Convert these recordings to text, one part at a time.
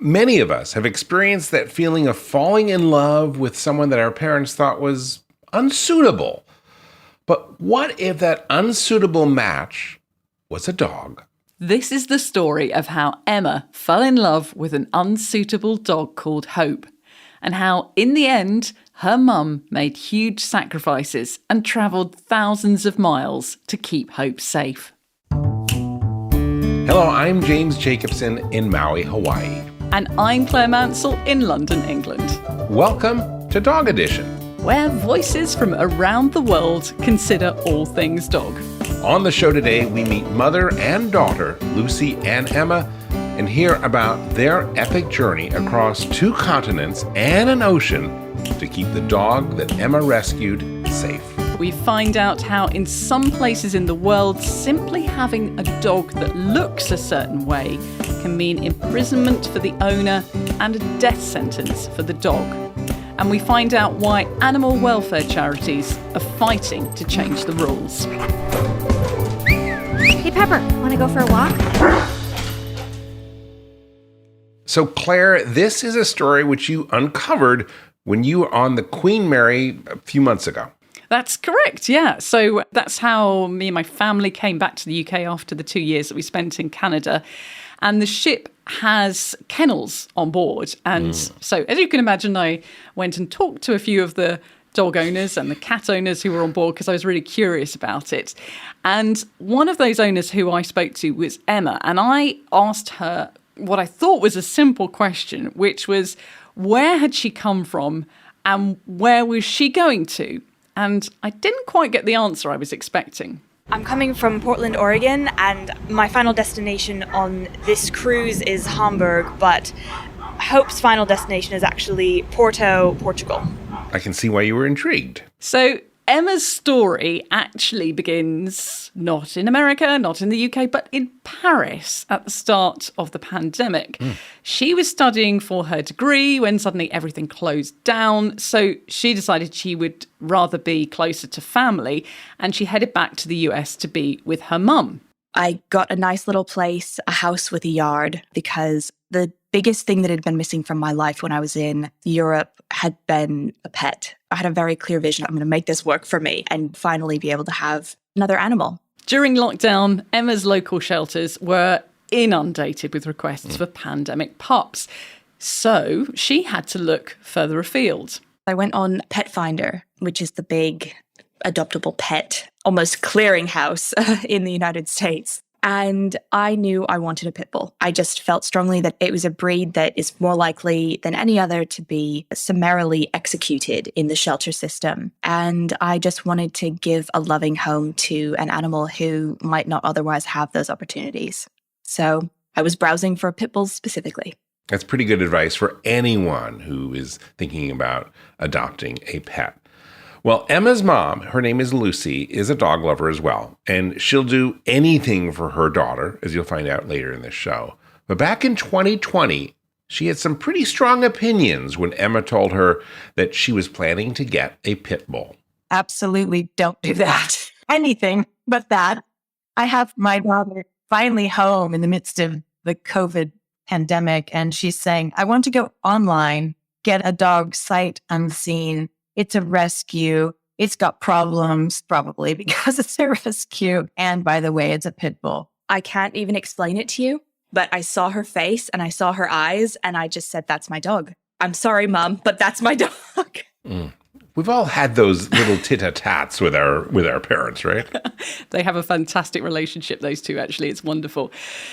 Many of us have experienced that feeling of falling in love with someone that our parents thought was unsuitable. But what if that unsuitable match was a dog? This is the story of how Emma fell in love with an unsuitable dog called Hope, and how, in the end, her mum made huge sacrifices and travelled thousands of miles to keep Hope safe. Hello, I'm James Jacobson in Maui, Hawaii. And I'm Claire Mansell in London, England. Welcome to Dog Edition, where voices from around the world consider all things dog. On the show today, we meet mother and daughter, Lucy and Emma, and hear about their epic journey across 2 continents and an ocean to keep the dog that Emma rescued safe. We find out how in some places in the world, simply having a dog that looks a certain way can mean imprisonment for the owner and a death sentence for the dog. And we find out why animal welfare charities are fighting to change the rules. Hey, Pepper, want to go for a walk? So, Claire, this is a story which you uncovered when you were on the Queen Mary a few months ago. That's correct, yeah. So that's how me and my family came back to the UK after the 2 years that we spent in Canada. And the ship has kennels on board. And so, as you can imagine, I went and talked to a few of the dog owners and the cat owners who were on board because I was really curious about it. And one of those owners who I spoke to was Emma. And I asked her what I thought was a simple question, which was, where had she come from and where was she going to? And I didn't quite get the answer I was expecting. I'm coming from Portland, Oregon, and my final destination on this cruise is Hamburg, but Hope's final destination is actually Porto, Portugal. I can see why you were intrigued. So Emma's story actually begins not in America, not in the UK, but in Paris at the start of the pandemic. She was studying for her degree when suddenly everything closed down. So she decided she would rather be closer to family, and she headed back to the US to be with her mum. I got a nice little place, a house with a yard, because the biggest thing that had been missing from my life when I was in Europe had been a pet. I had a very clear vision. I'm going to make this work for me and finally be able to have another animal. During lockdown, Emma's local shelters were inundated with requests for pandemic pups. So she had to look further afield. I went on Pet Finder, which is the big adoptable pet, almost clearinghouse in the United States. And I knew I wanted a Pitbull. I just felt strongly that it was a breed that is more likely than any other to be summarily executed in the shelter system. And I just wanted to give a loving home to an animal who might not otherwise have those opportunities. So I was browsing for Pitbulls specifically. That's pretty good advice for anyone who is thinking about adopting a pet. Well, Emma's mom, her name is Lucy, is a dog lover as well, and she'll do anything for her daughter, as you'll find out later in this show. But back in 2020, she had some pretty strong opinions when Emma told her that she was planning to get a pit bull. Absolutely don't do that. Anything but that. I have my daughter finally home in the midst of the COVID pandemic, and she's saying, I want to go online, get a dog sight unseen. It's a rescue. It's got problems, probably because it's a rescue. And by the way, it's a pit bull. I can't even explain it to you, but I saw her face and I saw her eyes and I just said, that's my dog. I'm sorry, Mom, but that's my dog. We've all had those little tit-a-tats with our parents, right? They have a fantastic relationship, those two, actually. It's wonderful.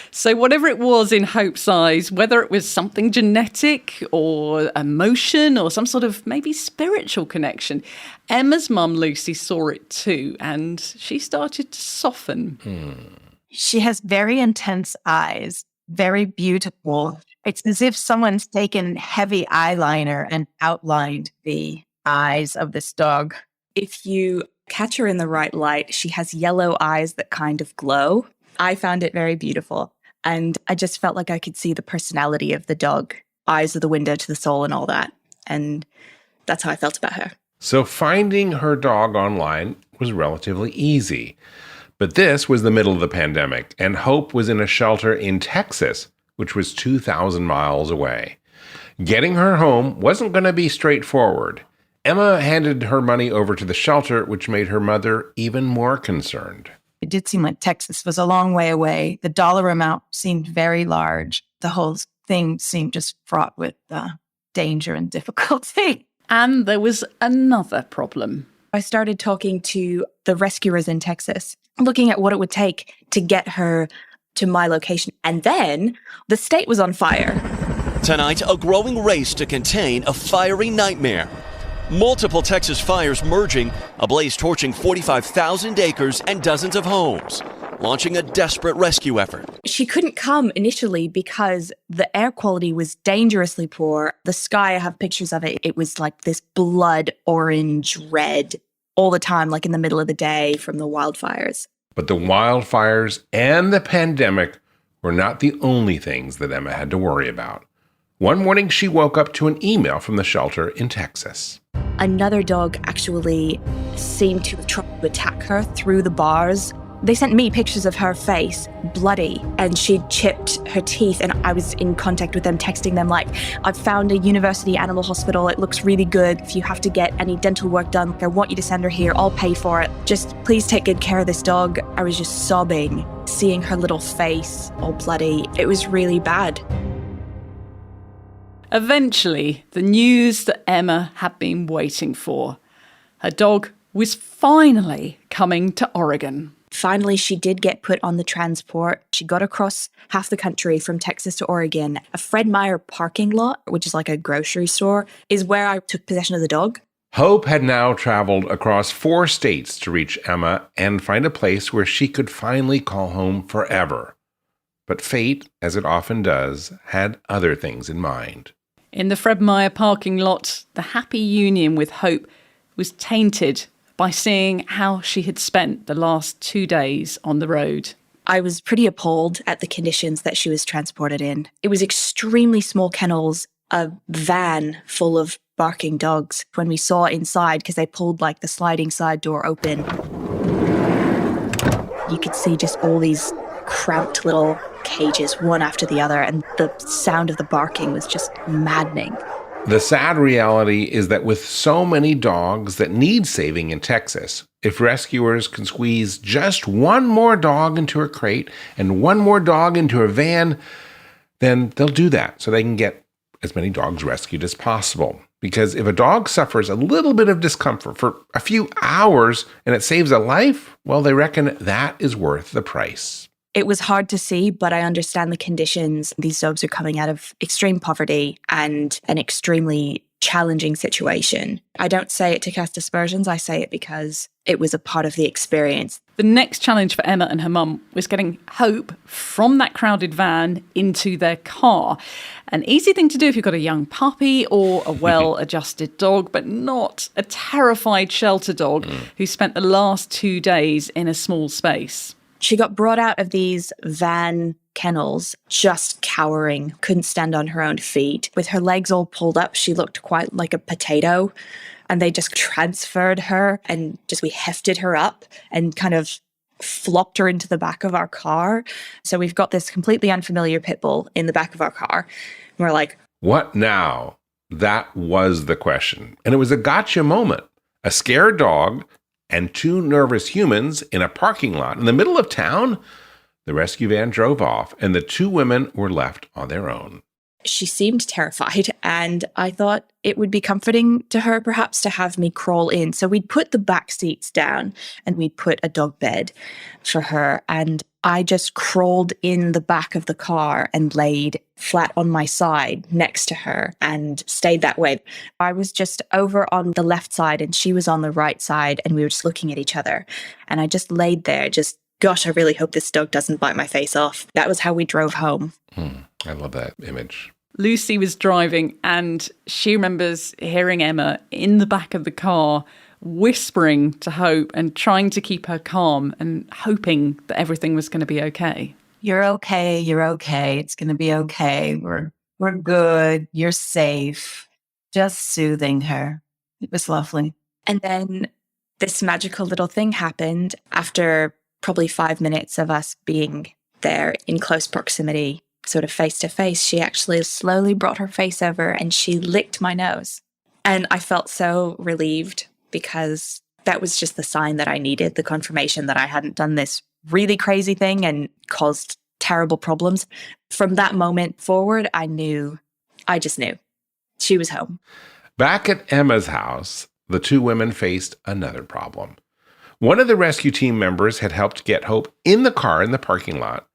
So whatever it was in Hope's eyes, whether it was something genetic or emotion or some sort of maybe spiritual connection, Emma's mum, Lucy, saw it too, and she started to soften. She has very intense eyes, very beautiful. It's as if someone's taken heavy eyeliner and outlined the eyes of this dog. If you catch her in the right light, she has yellow eyes that kind of glow. I found it very beautiful. And I just felt like I could see the personality of the dog. Eyes are the window to the soul and all that. And that's how I felt about her. So finding her dog online was relatively easy. But this was the middle of the pandemic, and Hope was in a shelter in Texas which was 2,000 miles away. Getting her home wasn't going to be straightforward. Emma handed her money over to the shelter, which made her mother even more concerned. It did seem like Texas was a long way away. The dollar amount seemed very large. The whole thing seemed just fraught with danger and difficulty. And there was another problem. I started talking to the rescuers in Texas, looking at what it would take to get her to my location. And then the state was on fire. Tonight, a growing race to contain a fiery nightmare. Multiple Texas fires merging, a blaze torching 45,000 acres and dozens of homes, launching a desperate rescue effort. She couldn't come initially because the air quality was dangerously poor. The sky, I have pictures of it. It was like this blood orange red all the time, like in the middle of the day from the wildfires. But the wildfires and the pandemic were not the only things that Emma had to worry about. One morning, she woke up to an email from the shelter in Texas. Another dog actually seemed to try to attack her through the bars. They sent me pictures of her face, bloody, and she'd chipped her teeth, and I was in contact with them, texting them like, I've found a university animal hospital, it looks really good. If you have to get any dental work done, I want you to send her here, I'll pay for it. Just please take good care of this dog. I was just sobbing, seeing her little face all bloody. It was really bad. Eventually, the news that Emma had been waiting for. Her dog was finally coming to Oregon. Finally, she did get put on the transport. She got across half the country from Texas to Oregon. A Fred Meyer parking lot, which is like a grocery store, is where I took possession of the dog. Hope had now traveled across 4 states to reach Emma and find a place where she could finally call home forever. But fate, as it often does, had other things in mind. In the Fred Meyer parking lot, the happy union with Hope was tainted by seeing how she had spent the last 2 days on the road. I was pretty appalled at the conditions that she was transported in. It was extremely small kennels, a van full of barking dogs. When we saw inside, because they pulled like the sliding side door open, you could see just all these cramped little cages, one after the other, and the sound of the barking was just maddening. The sad reality is that with so many dogs that need saving in Texas, if rescuers can squeeze just one more dog into a crate and one more dog into a van, then they'll do that so they can get as many dogs rescued as possible. Because if a dog suffers a little bit of discomfort for a few hours and it saves a life, well, they reckon that is worth the price. It was hard to see, but I understand the conditions. These dogs are coming out of extreme poverty and an extremely challenging situation. I don't say it to cast aspersions. I say it because it was a part of the experience. The next challenge for Emma and her mum was getting Hope from that crowded van into their car. An easy thing to do if you've got a young puppy or a well-adjusted dog, but not a terrified shelter dog who spent the last 2 days in a small space. She got brought out of these van kennels, just cowering, couldn't stand on her own feet. With her legs all pulled up, she looked quite like a potato. And they just transferred her and we hefted her up and kind of flopped her into the back of our car. So we've got this completely unfamiliar Pitbull in the back of our car. And we're like, what now? That was the question. And it was a gotcha moment. A scared dog and 2 nervous humans in a parking lot in the middle of town. The rescue van drove off and the 2 women were left on their own. She seemed terrified, and I thought it would be comforting to her perhaps to have me crawl in. So we'd put the back seats down and we'd put a dog bed for her, and I just crawled in the back of the car and laid flat on my side next to her and stayed that way. I was just over on the left side and she was on the right side, and we were just looking at each other. And I just laid there, gosh, I really hope this dog doesn't bite my face off. That was how we drove home. I love that image. Lucy was driving and she remembers hearing Emma in the back of the car whispering to Hope and trying to keep her calm and hoping that everything was going to be okay. You're okay. You're okay. It's going to be okay. We're good. You're safe. Just soothing her. It was lovely. And then this magical little thing happened after probably 5 minutes of us being there in close proximity. sort of face to face, she actually slowly brought her face over and she licked my nose. And I felt so relieved because that was just the sign that I needed, the confirmation that I hadn't done this really crazy thing and caused terrible problems. From that moment forward, I just knew she was home. Back at Emma's house, the two women faced another problem. One of the rescue team members had helped get Hope in the car in the parking lot.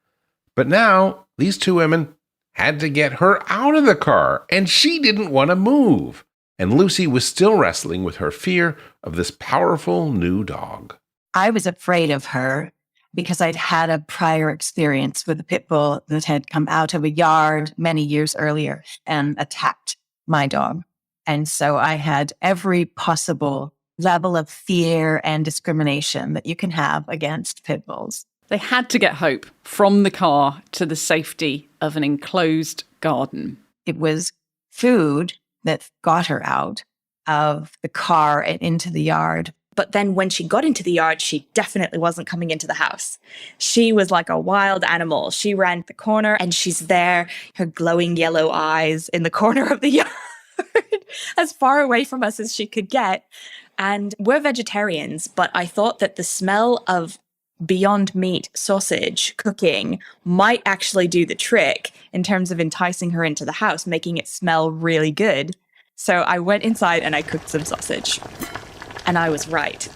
But now these two women had to get her out of the car, and she didn't want to move. And Lucy was still wrestling with her fear of this powerful new dog. I was afraid of her because I'd had a prior experience with a pit bull that had come out of a yard many years earlier and attacked my dog. And so I had every possible level of fear and discrimination that you can have against pit bulls. They had to get Hope from the car to the safety of an enclosed garden. It was food that got her out of the car and into the yard. But then when she got into the yard, she definitely wasn't coming into the house. She was like a wild animal. She ran the corner and she's there, her glowing yellow eyes in the corner of the yard, as far away from us as she could get. And we're vegetarians, but I thought that the smell of Beyond Meat sausage cooking might actually do the trick in terms of enticing her into the house, making it smell really good. So I went inside and I cooked some sausage. And I was right.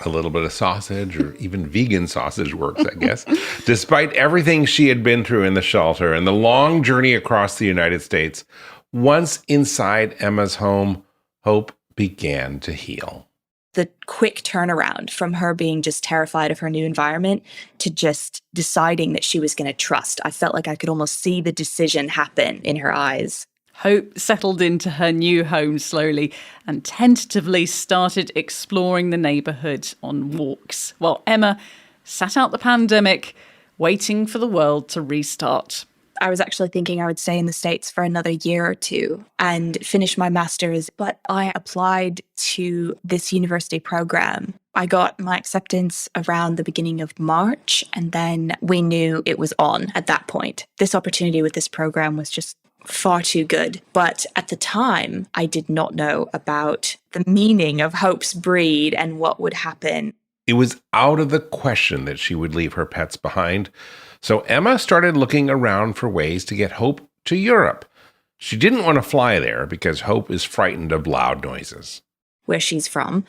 A little bit of sausage or even vegan sausage works, I guess. Despite everything she had been through in the shelter and the long journey across the United States, once inside Emma's home, Hope began to heal. The quick turnaround from her being just terrified of her new environment to just deciding that she was going to trust. I felt like I could almost see the decision happen in her eyes. Hope settled into her new home slowly and tentatively started exploring the neighbourhood on walks, while Emma sat out the pandemic, waiting for the world to restart. I was actually thinking I would stay in the States for another year or two and finish my master's, but I applied to this university program. I got my acceptance around the beginning of March, and then we knew it was on at that point. This opportunity with this program was just far too good. But at the time, I did not know about the meaning of Hope's breed and what would happen. It was out of the question that she would leave her pets behind. So Emma started looking around for ways to get Hope to Europe. She didn't want to fly there because Hope is frightened of loud noises. Where she's from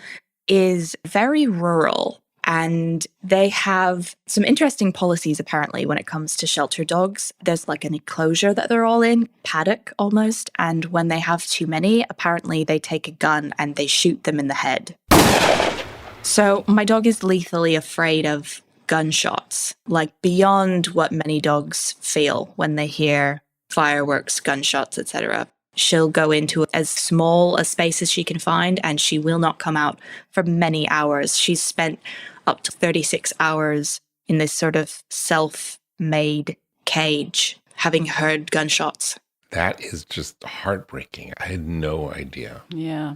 is very rural, and they have some interesting policies apparently when it comes to shelter dogs. There's like an enclosure that they're all in, paddock almost, and when they have too many, apparently they take a gun and they shoot them in the head. So my dog is lethally afraid of gunshots, like beyond what many dogs feel when they hear fireworks, gunshots, etc. She'll go into as small a space as she can find, and she will not come out for many hours. She's spent up to 36 hours in this sort of self-made cage, having heard gunshots. That is just heartbreaking. I had no idea. Yeah.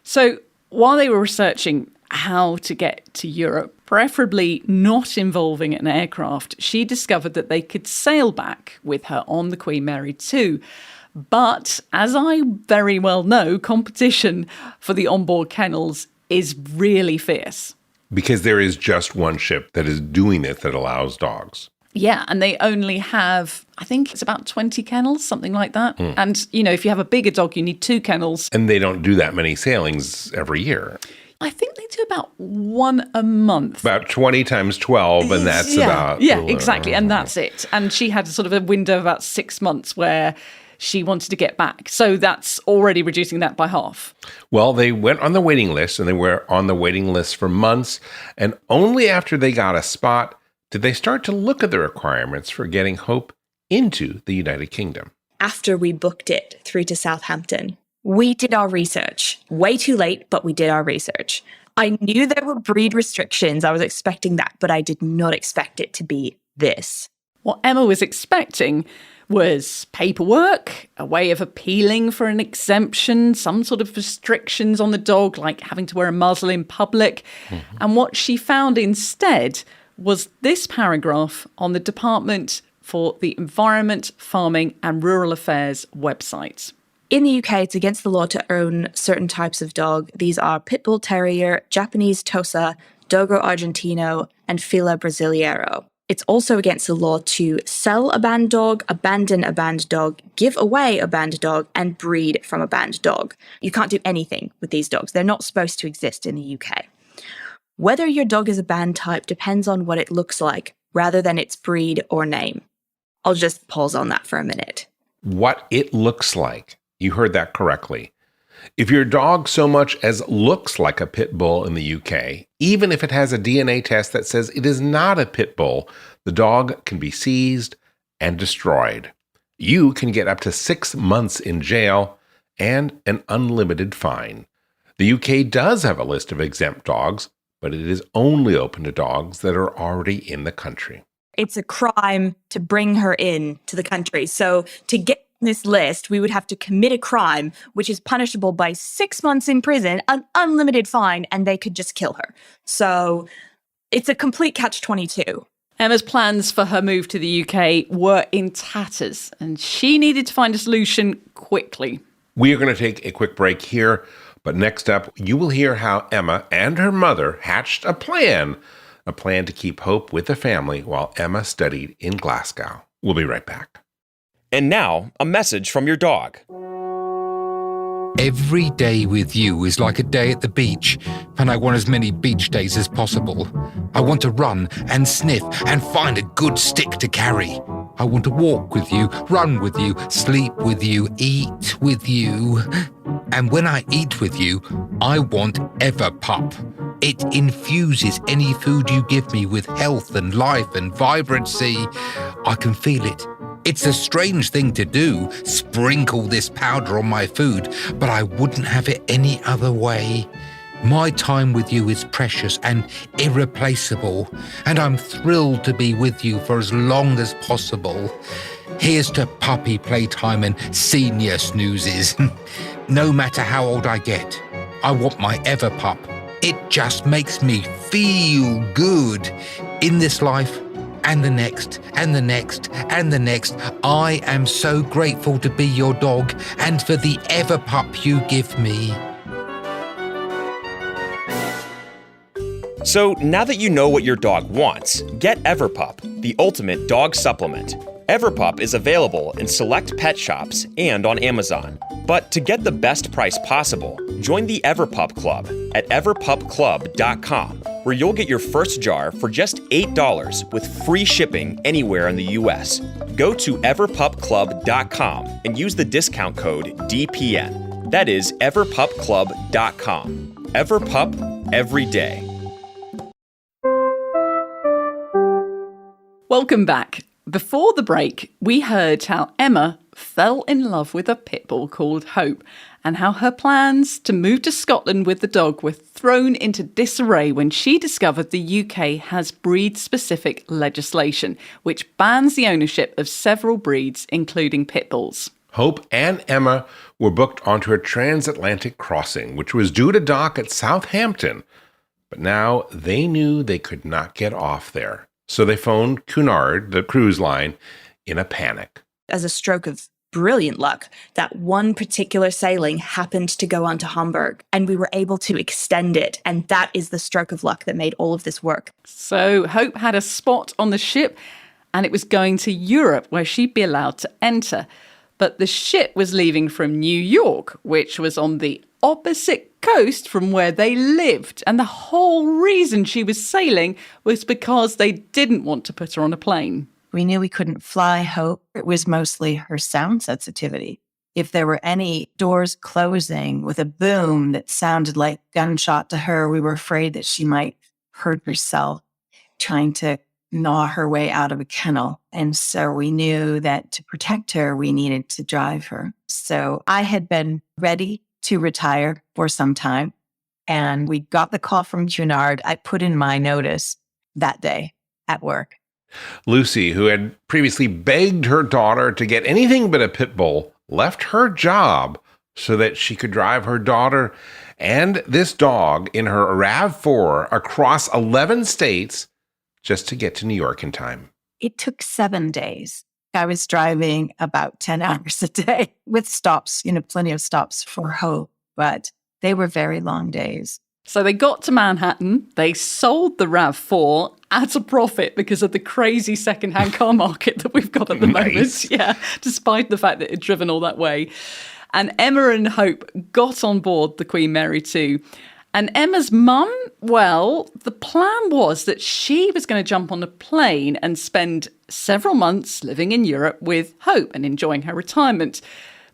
So while they were researching how to get to Europe, preferably not involving an aircraft, she discovered that they could sail back with her on the Queen Mary 2. But as I very well know, competition for the onboard kennels is really fierce. Because there is just one ship that is doing it that allows dogs. Yeah, and they only have, I think it's about 20 kennels, something like that. And, you know, if you have a bigger dog, you need 2 kennels. And they don't do that many sailings every year. I think they do about 1 a month. About 20 times 12, and that's about... Yeah, exactly, and that's it. And she had sort of a window of about 6 months where she wanted to get back. So that's already reducing that by half. Well, they went on the waiting list, and they were on the waiting list for months. And only after they got a spot did they start to look at the requirements for getting Hope into the United Kingdom. After we booked it through to Southampton, we did our research. Way too late, but we did our research. I knew there were breed restrictions. I was expecting that, but I did not expect it to be this. What Emma was expecting was paperwork, a way of appealing for an exemption, some sort of restrictions on the dog, like having to wear a muzzle in public. And what she found instead was this paragraph on the Department for the Environment, Farming and Rural Affairs website. In the UK, it's against the law to own certain types of dog. These are Pitbull Terrier, Japanese Tosa, Dogo Argentino, and Fila Brasileiro. It's also against the law to sell a banned dog, abandon a banned dog, give away a banned dog, and breed from a banned dog. You can't do anything with these dogs. They're not supposed to exist in the UK. Whether your dog is a banned type depends on what it looks like, rather than its breed or name. I'll just pause on that for a minute. What it looks like. You heard that correctly. If your dog so much as looks like a pit bull in the UK, even if it has a DNA test that says it is not a pit bull, the dog can be seized and destroyed. You can get up to 6 months in jail and an unlimited fine. The UK does have a list of exempt dogs, but it is only open to dogs that are already in the country. It's a crime to bring her in to the country. So to get this list, we would have to commit a crime, which is punishable by 6 months in prison, an unlimited fine, and they could just kill her. So it's a complete catch-22. Emma's plans for her move to the UK were in tatters, and she needed to find a solution quickly. We are going to take a quick break here, but next up, you will hear how Emma and her mother hatched a plan to keep hope with the family while Emma studied in Glasgow. We'll be right back. And now, a message from your dog. Every day with you is like a day at the beach, and I want as many beach days as possible. I want to run and sniff and find a good stick to carry. I want to walk with you, run with you, sleep with you, eat with you. And when I eat with you, I want Everpup. It infuses any food you give me with health and life and vibrancy. I can feel it. It's a strange thing to do, sprinkle this powder on my food, but I wouldn't have it any other way. My time with you is precious and irreplaceable, and I'm thrilled to be with you for as long as possible. Here's to puppy playtime and senior snoozes. No matter how old I get, I want my Everpup. It just makes me feel good in this life. And the next, and the next, and the next. I am so grateful to be your dog and for the Everpup you give me. So now that you know what your dog wants, get Everpup, the ultimate dog supplement. Everpup is available in select pet shops and on Amazon. But to get the best price possible, join the Everpup Club at everpupclub.com, where you'll get your first jar for just $8 with free shipping anywhere in the US. Go to everpupclub.com and use the discount code DPN. That is everpupclub.com. Everpup every day. Welcome back. Before the break, we heard how Emma fell in love with a pit bull called Hope, and how her plans to move to Scotland with the dog were thrown into disarray when she discovered the UK has breed-specific legislation, which bans the ownership of several breeds, including pit bulls. Hope and Emma were booked onto a transatlantic crossing, which was due to dock at Southampton. But now they knew they could not get off there. So they phoned Cunard, the cruise line, in a panic. As a stroke of brilliant luck, that one particular sailing happened to go on to Hamburg, and we were able to extend it. And that is the stroke of luck that made all of this work. So Hope had a spot on the ship, and it was going to Europe, where she'd be allowed to enter. But the ship was leaving from New York, which was on the opposite coast from where they lived. And the whole reason she was sailing was because they didn't want to put her on a plane. We knew we couldn't fly Hope. It was mostly her sound sensitivity. If there were any doors closing with a boom that sounded like gunshot to her, we were afraid that she might hurt herself trying to gnaw her way out of a kennel. And so we knew that to protect her, we needed to drive her. So I had been ready to retire for some time, and we got the call from Cunard. I put in my notice that day at work. Lucy, who had previously begged her daughter to get anything but a pit bull, left her job so that she could drive her daughter and this dog in her RAV4 across 11 states just to get to New York in time. It took 7 days. I was driving about 10 hours a day with stops, plenty of stops for Hope, but they were very long days. So they got to Manhattan, they sold the RAV4 at a profit because of the crazy secondhand car market that we've got at the moment. Yeah, despite the fact that it had driven all that way. And Emma and Hope got on board the Queen Mary 2. And Emma's mum, well, the plan was that she was going to jump on a plane and spend several months living in Europe with Hope and enjoying her retirement.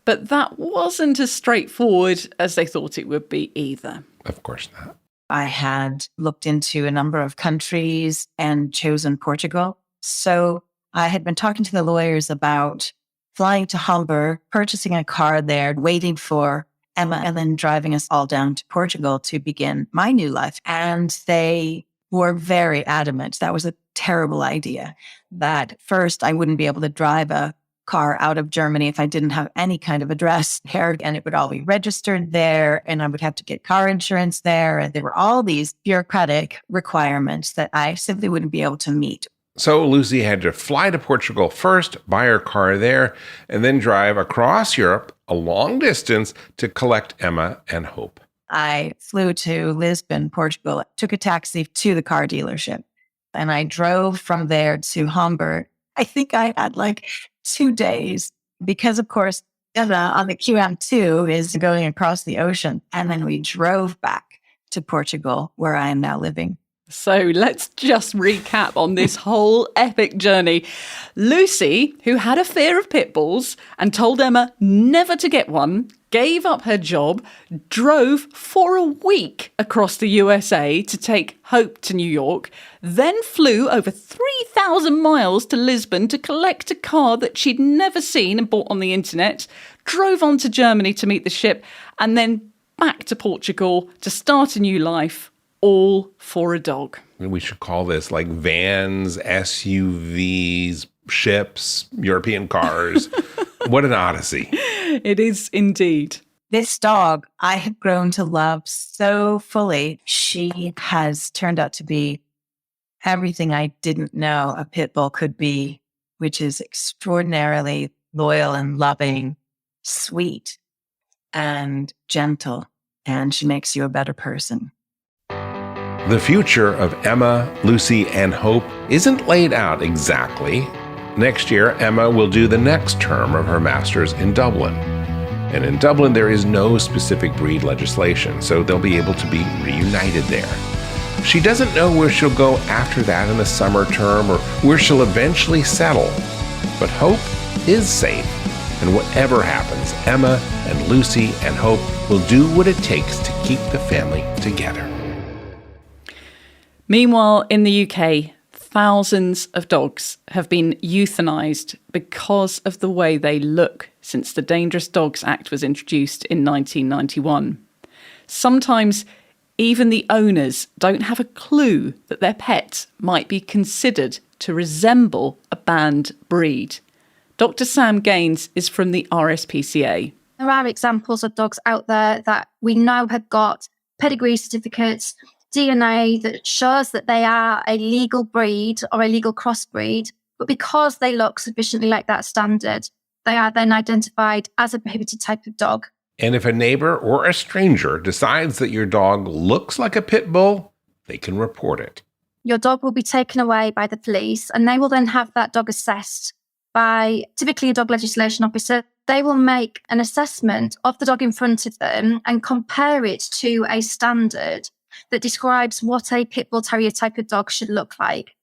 But that wasn't as straightforward as they thought it would be either. Of course not. I had looked into a number of countries and chosen Portugal. So I had been talking to the lawyers about flying to Hamburg, purchasing a car there, waiting for Emma, and then driving us all down to Portugal to begin my new life. And they were very adamant. That was a terrible idea. That first, I wouldn't be able to drive a car out of Germany if I didn't have any kind of address there, and it would all be registered there, and I would have to get car insurance there. And there were all these bureaucratic requirements that I simply wouldn't be able to meet. So Lucy had to fly to Portugal first, buy her car there, and then drive across Europe a long distance to collect Emma and Hope. I flew to Lisbon, Portugal, took a taxi to the car dealership, and I drove from there to Hamburg. I think I had 2 days because, of course, Emma on the QM2 is going across the ocean. And then we drove back to Portugal, where I am now living. So let's just recap on this whole epic journey. Lucy, who had a fear of pit bulls and told Emma never to get one, gave up her job, drove for a week across the USA to take Hope to New York, then flew over 3,000 miles to Lisbon to collect a car that she'd never seen and bought on the internet, drove on to Germany to meet the ship, and then back to Portugal to start a new life, all for a dog. We should call this vans, SUVs, ships, European cars. What an odyssey. It is indeed. This dog I have grown to love so fully. She has turned out to be everything I didn't know a pit bull could be, which is extraordinarily loyal and loving, sweet and gentle, and she makes you a better person. The future of Emma, Lucy, and Hope isn't laid out exactly. Next year, Emma will do the next term of her master's in Dublin. And in Dublin, there is no specific breed legislation, so they'll be able to be reunited there. She doesn't know where she'll go after that in the summer term or where she'll eventually settle. But Hope is safe, and whatever happens, Emma and Lucy and Hope will do what it takes to keep the family together. Meanwhile, in the UK, thousands of dogs have been euthanized because of the way they look since the Dangerous Dogs Act was introduced in 1991. Sometimes even the owners don't have a clue that their pet might be considered to resemble a banned breed. Dr. Sam Gaines is from the RSPCA. There are examples of dogs out there that we know have got pedigree certificates, DNA that shows that they are a legal breed or a legal crossbreed, but because they look sufficiently like that standard, they are then identified as a prohibited type of dog. And if a neighbor or a stranger decides that your dog looks like a pit bull, they can report it. Your dog will be taken away by the police, and they will then have that dog assessed by typically a dog legislation officer. They will make an assessment of the dog in front of them and compare it to a standard that describes what a pit bull terrier type of dog should look like.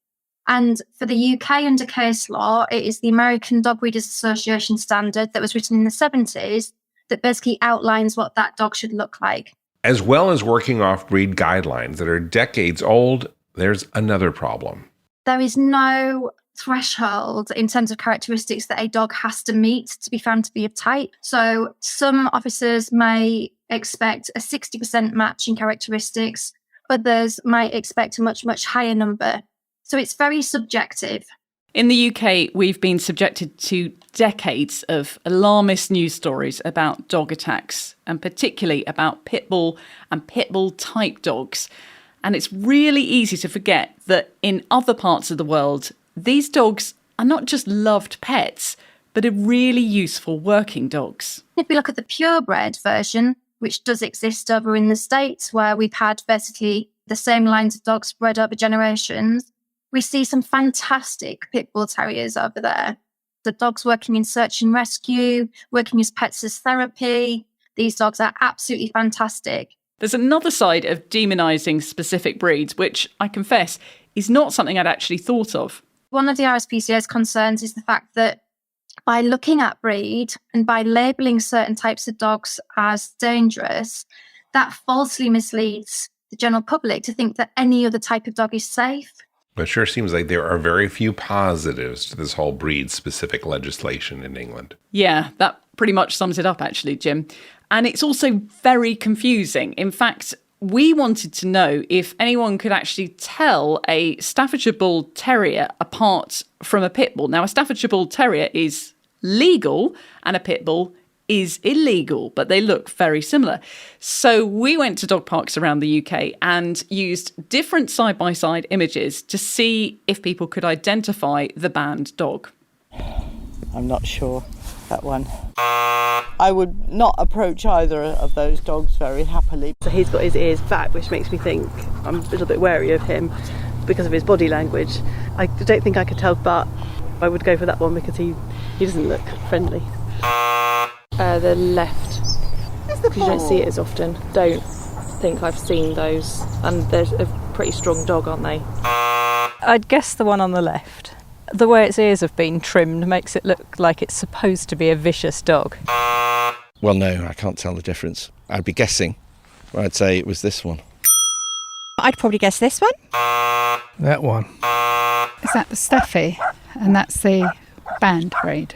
And for the UK under case law, it is the American Dog Breeders Association standard that was written in the 70s that basically outlines what that dog should look like. As well as working off breed guidelines that are decades old, there's another problem. There is no threshold in terms of characteristics that a dog has to meet to be found to be of type. So some officers may expect a 60% match in characteristics. Others might expect a much, much higher number. So it's very subjective. In the UK, we've been subjected to decades of alarmist news stories about dog attacks, and particularly about pit bull and pit bull type dogs. And it's really easy to forget that in other parts of the world, these dogs are not just loved pets, but are really useful working dogs. If we look at the purebred version, which does exist over in the States, where we've had basically the same lines of dogs bred over generations, we see some fantastic Pitbull Terriers over there. The dogs working in search and rescue, working as pets as therapy. These dogs are absolutely fantastic. There's another side of demonising specific breeds, which I confess is not something I'd actually thought of. One of the RSPCA's concerns is the fact that by looking at breed and by labelling certain types of dogs as dangerous, that falsely misleads the general public to think that any other type of dog is safe. It sure seems like there are very few positives to this whole breed-specific legislation in England. Yeah, that pretty much sums it up, actually, Jim. And it's also very confusing. In fact, we wanted to know if anyone could actually tell a Staffordshire Bull Terrier apart from a Pitbull. Now, a Staffordshire Bull Terrier is legal and a Pitbull is illegal, but they look very similar. So we went to dog parks around the UK and used different side-by-side images to see if people could identify the banned dog. I'm not sure, that one. I would not approach either of those dogs very happily. So he's got his ears back, which makes me think I'm a little bit wary of him because of his body language. I don't think I could tell, but I would go for that one because he doesn't look friendly. The left. Because you don't see it as often. Don't think I've seen those. And they're a pretty strong dog, aren't they? I'd guess the one on the left. The way its ears have been trimmed makes it look like it's supposed to be a vicious dog. Well, no, I can't tell the difference. I'd be guessing. I'd say it was this one. I'd probably guess this one. That one. Is that the Staffy? And that's the banned breed.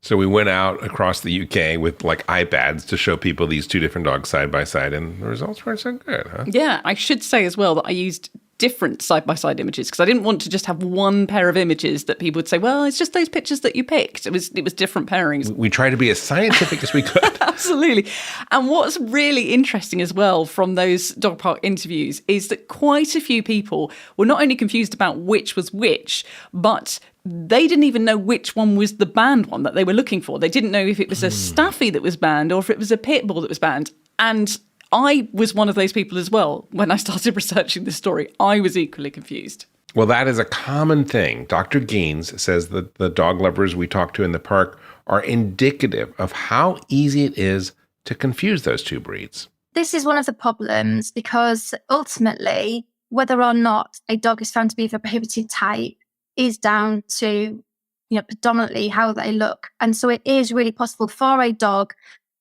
So we went out across the UK with like iPads to show people these two different dogs side by side, and the results weren't so good, huh? Yeah, I should say as well that I used different side-by-side images because I didn't want to just have one pair of images that people would say, well, it's just those pictures that you picked. It was different pairings. We tried to be as scientific as we could. Absolutely. And what's really interesting as well from those dog park interviews is that quite a few people were not only confused about which was which, but they didn't even know which one was the banned one that they were looking for. They didn't know if it was a Staffy that was banned or if it was a Pitbull that was banned. And I was one of those people as well. When I started researching this story, I was equally confused. Well, that is a common thing. Dr. Gaines says that the dog lovers we talked to in the park are indicative of how easy it is to confuse those two breeds. This is one of the problems because ultimately, whether or not a dog is found to be of a prohibited type is down to, predominantly how they look. And so it is really possible for a dog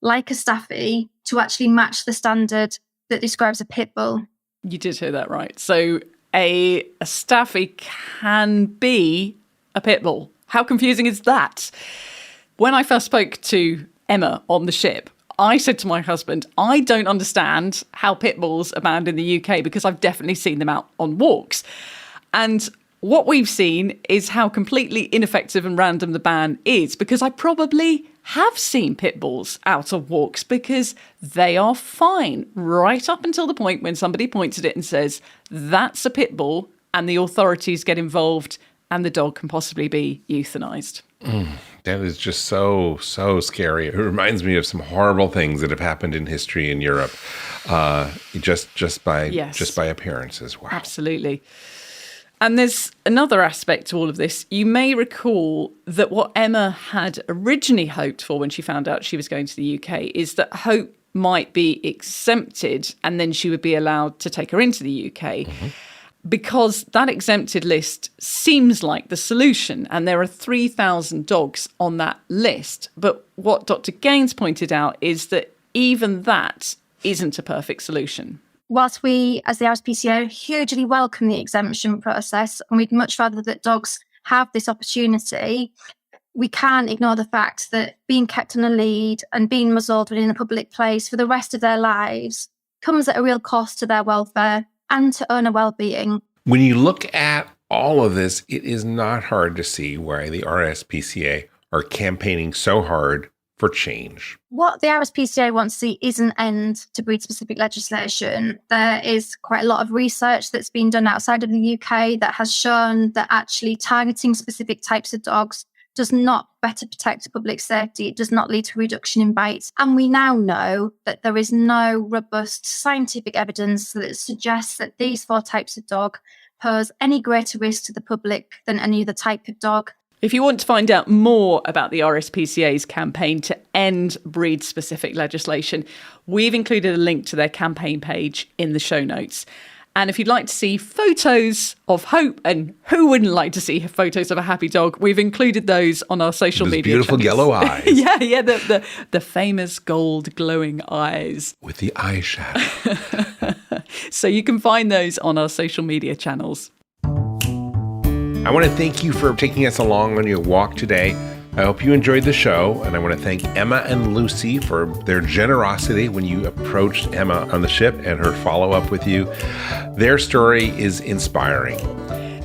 like a Staffy to actually match the standard that describes a Pitbull. You did hear that right. So a Staffy can be a Pitbull. How confusing is that? When I first spoke to Emma on the ship, I said to my husband, I don't understand how Pitbulls are banned in the UK because I've definitely seen them out on walks. And what we've seen is how completely ineffective and random the ban is, because I probably have seen pit bulls out of walks because they are fine right up until the point when somebody points at it and says, that's a pit bull, and the authorities get involved and the dog can possibly be euthanized. That is just so scary. It reminds me of some horrible things that have happened in history in Europe, just by appearances. Wow. Absolutely. And there's another aspect to all of this. You may recall that what Emma had originally hoped for when she found out she was going to the UK is that Hope might be exempted and then she would be allowed to take her into the UK. Mm-hmm. Because that exempted list seems like the solution, and there are 3,000 dogs on that list. But what Dr. Gaines pointed out is that even that isn't a perfect solution. Whilst we, as the RSPCA, hugely welcome the exemption process, and we'd much rather that dogs have this opportunity, we can't ignore the fact that being kept on a lead and being muzzled within a public place for the rest of their lives comes at a real cost to their welfare and to owner well-being. When you look at all of this, it is not hard to see why the RSPCA are campaigning so hard for change. What the RSPCA wants to see is an end to breed-specific legislation. There is quite a lot of research that's been done outside of the UK that has shown that actually targeting specific types of dogs does not better protect public safety. It does not lead to a reduction in bites. And we now know that there is no robust scientific evidence that suggests that these 4 types of dog pose any greater risk to the public than any other type of dog. If you want to find out more about the RSPCA's campaign to end breed-specific legislation, we've included a link to their campaign page in the show notes. And if you'd like to see photos of Hope, and who wouldn't like to see photos of a happy dog, we've included those on our social Those media beautiful channels. yellow eyes. yeah, the famous gold glowing eyes. With the eyeshadow. So you can find those on our social media channels. I want to thank you for taking us along on your walk today. I hope you enjoyed the show, and I want to thank Emma and Lucy for their generosity when you approached Emma on the ship and her follow-up with you. Their story is inspiring.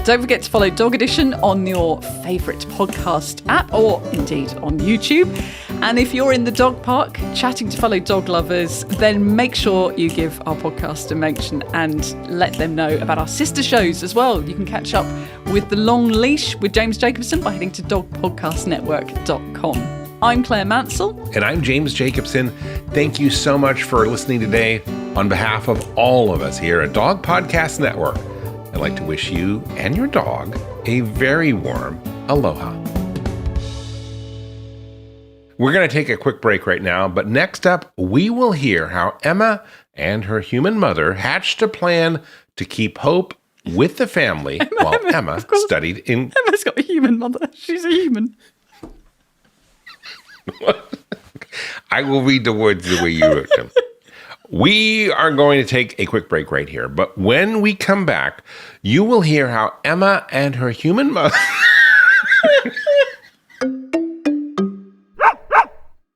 Don't forget to follow Dog Edition on your favourite podcast app, or indeed on YouTube. And if you're in the dog park chatting to fellow dog lovers, then make sure you give our podcast a mention and let them know about our sister shows as well. You can catch up with The Long Leash with James Jacobson by heading to dogpodcastnetwork.com. I'm Claire Mansell. And I'm James Jacobson. Thank you so much for listening today. On behalf of all of us here at Dog Podcast Network, I'd like to wish you and your dog a very warm aloha. We're going to take a quick break right now, but next up, we will hear how Emma and her human mother hatched a plan to keep Hope with the family while Emma studied in... Emma's got a human mother. She's a human. I will read the words the way you wrote them. We are going to take a quick break right here, but when we come back, you will hear how Emma and her human mother...